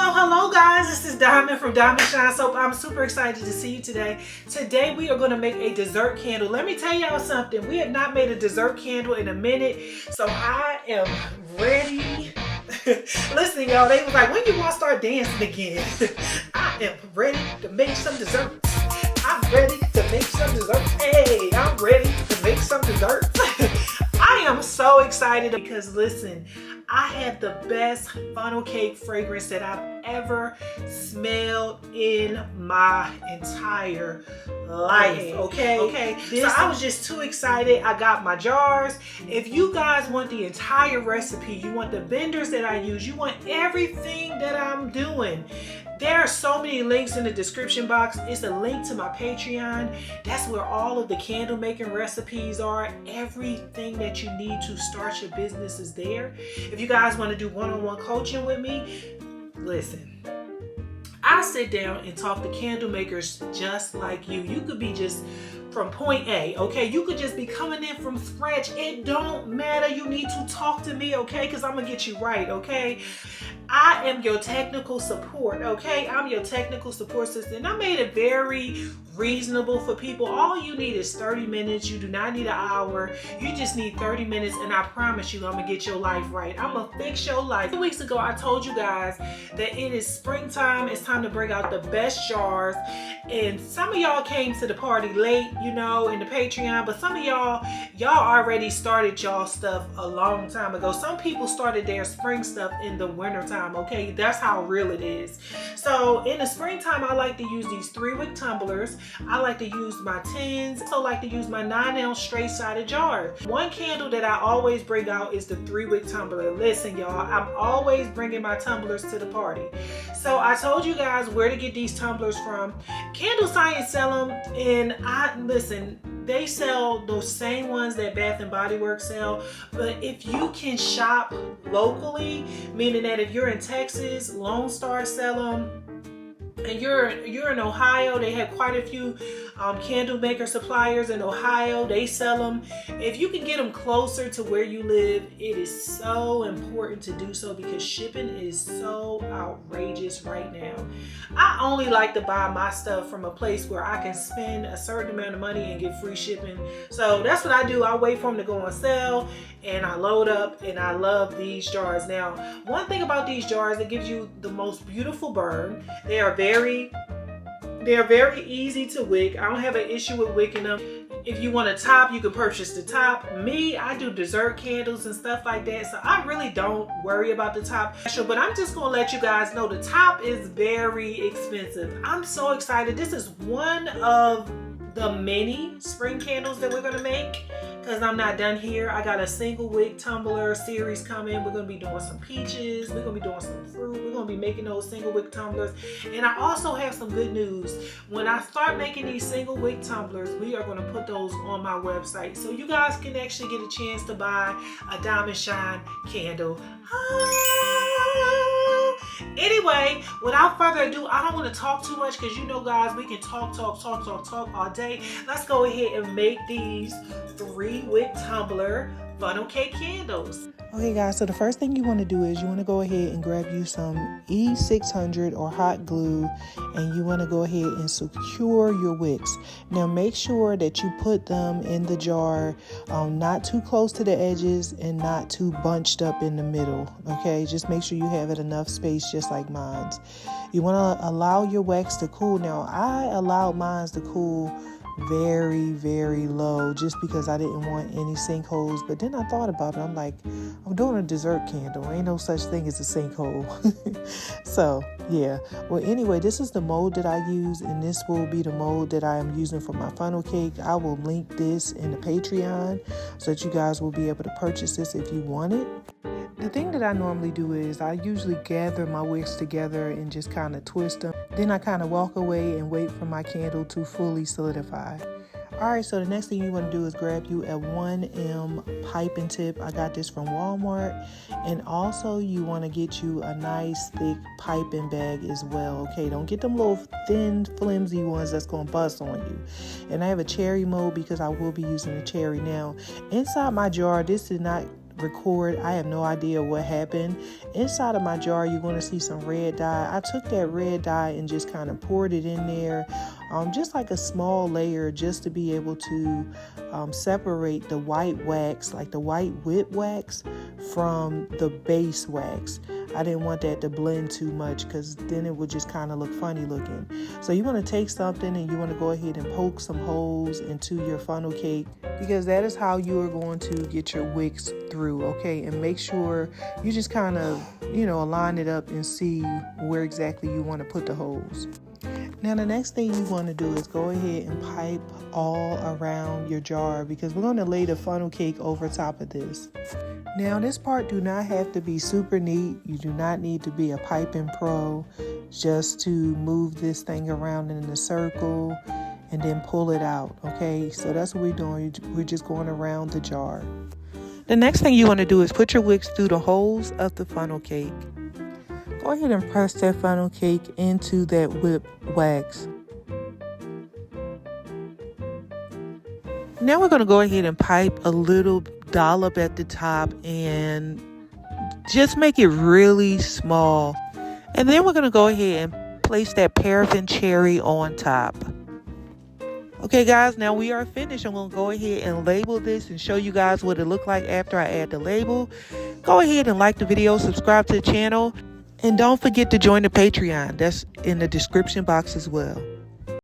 Well, hello guys, this is Diamond from Diamond Shine Soap. I'm super excited to see you today. Today we are going to make a dessert candle. Let me tell y'all something. We have not made a dessert candle in a minute, so I am ready. Listen, y'all, they was like, when you want to start dancing again? I am ready to make some desserts. I'm ready to make some desserts. Hey, I'm ready to make some desserts. I am so excited because listen, I had the best funnel cake fragrance that I've ever smelled in my entire life. Okay. So I was just too excited. I got my jars. If you guys want the entire recipe, you want the vendors that I use, you want everything that I'm doing, there are so many links in the description box. It's a link to my Patreon. That's where all of the candle making recipes are. Everything that you need to start your business is there. If you guys want to do one-on-one coaching with me, listen, I sit down and talk to candle makers just like you. You could be just from point A, okay? You could just be coming in from scratch. It don't matter. You need to talk to me, okay? Because I'm going to get you right, okay? I am your technical support, okay? I'm your technical support system. I made it very reasonable for people. All you need is 30 minutes. You do not need an hour. You just need 30 minutes, and I promise you I'm going to get your life right. I'm going to fix your life. 2 weeks ago, I told you guys that it is springtime. It's time to bring out the best jars. And some of y'all came to the party late, you know, in the Patreon, but some of y'all already started y'all stuff a long time ago. Some people started their spring stuff in the wintertime, okay? That's how real it is. So in the springtime, I like to use these 3-wick tumblers. I like to use my tins. I also like to use my 9-ounce straight-sided jar. One candle that I always bring out is the 3-wick tumbler. Listen, y'all, I'm always bringing my tumblers to the party. So I told you guys where to get these tumblers from. Candle Science sell them, and listen, they sell those same ones that Bath and Body Works sell. But if you can shop locally, meaning that if you're in Texas, Lone Star sell them. And you're in Ohio, they have quite a few candle maker suppliers in Ohio. They sell them. If you can get them closer to where you live, it is so important to do so because shipping is so outrageous right now. I only like to buy my stuff from a place where I can spend a certain amount of money and get free shipping. So that's what I do. I wait for them to go on sale and I load up, and I love these jars. Now, one thing about these jars, it gives you the most beautiful burn. They are very easy to wick. I don't have an issue with wicking them. If you want a top, you can purchase the top. Me, I do dessert candles and stuff like that, so I really don't worry about the top. But I'm just gonna let you guys know the top is very expensive. I'm so excited. This is one of the many spring candles that we're gonna make because I'm not done here. I got a single wick tumbler series coming. We're gonna be doing some peaches. We're gonna be doing some fruit. We're gonna be making those single wick tumblers. And I also have some good news. When I start making these single wick tumblers, we are gonna put those on my website. So you guys can actually get a chance to buy a Diamond Shine candle. Anyway, without further ado, I don't want to talk too much because you know, guys, we can talk all day. Let's go ahead and make these 3-wick tumbler funnel cake candles. Okay guys, so the first thing you want to do is you want to go ahead and grab you some E600 or hot glue, and you want to go ahead and secure your wicks. Now make sure that you put them in the jar not too close to the edges and not too bunched up in the middle, okay? Just make sure you have it enough space, just like mine. You want to allow your wax to cool. Now I allowed mine to cool very low just because I didn't want any sinkholes, but then I thought about it. I'm like, I'm doing a dessert candle, ain't no such thing as a sinkhole. So yeah, well anyway, this is the mold that I use, and this will be the mold that I am using for my funnel cake. I will link this in the Patreon so that you guys will be able to purchase this if you want it. The thing that I normally do is I usually gather my wicks together and just kind of twist them. Then I kind of walk away and wait for my candle to fully solidify. Alright, so the next thing you want to do is grab you a 1M piping tip. I got this from Walmart. And also you want to get you a nice thick piping bag as well. Okay, don't get them little thin flimsy ones that's going to bust on you. And I have a cherry mold because I will be using a cherry. Now inside my jar, this is not record. I have no idea what happened. Inside of my jar, you're going to see some red dye. I took that red dye and just kind of poured it in there, just like a small layer, just to be able to separate the white wax, like the white whip wax, from the base wax. I didn't want that to blend too much because then it would just kind of look funny looking. So you want to take something and you want to go ahead and poke some holes into your funnel cake, because that is how you are going to get your wicks through, okay? And make sure you just kind of, align it up and see where exactly you want to put the holes. Now the next thing you want to do is go ahead and pipe all around your jar, because we're going to lay the funnel cake over top of this. Now this part do not have to be super neat. You do not need to be a piping pro just to move this thing around in a circle and then pull it out, okay? So that's what we're doing. We're just going around the jar. The next thing you want to do is put your wicks through the holes of the funnel cake. Go ahead and press that funnel cake into that whip wax. Now we're going to go ahead and pipe a little dollop at the top and just make it really small. And then we're going to go ahead and place that paraffin cherry on top. Okay guys, now we are finished. I'm going to go ahead and label this and show you guys what it looked like after I add the label. Go ahead and like the video, subscribe to the channel, and don't forget to join the Patreon. That's in the description box as well.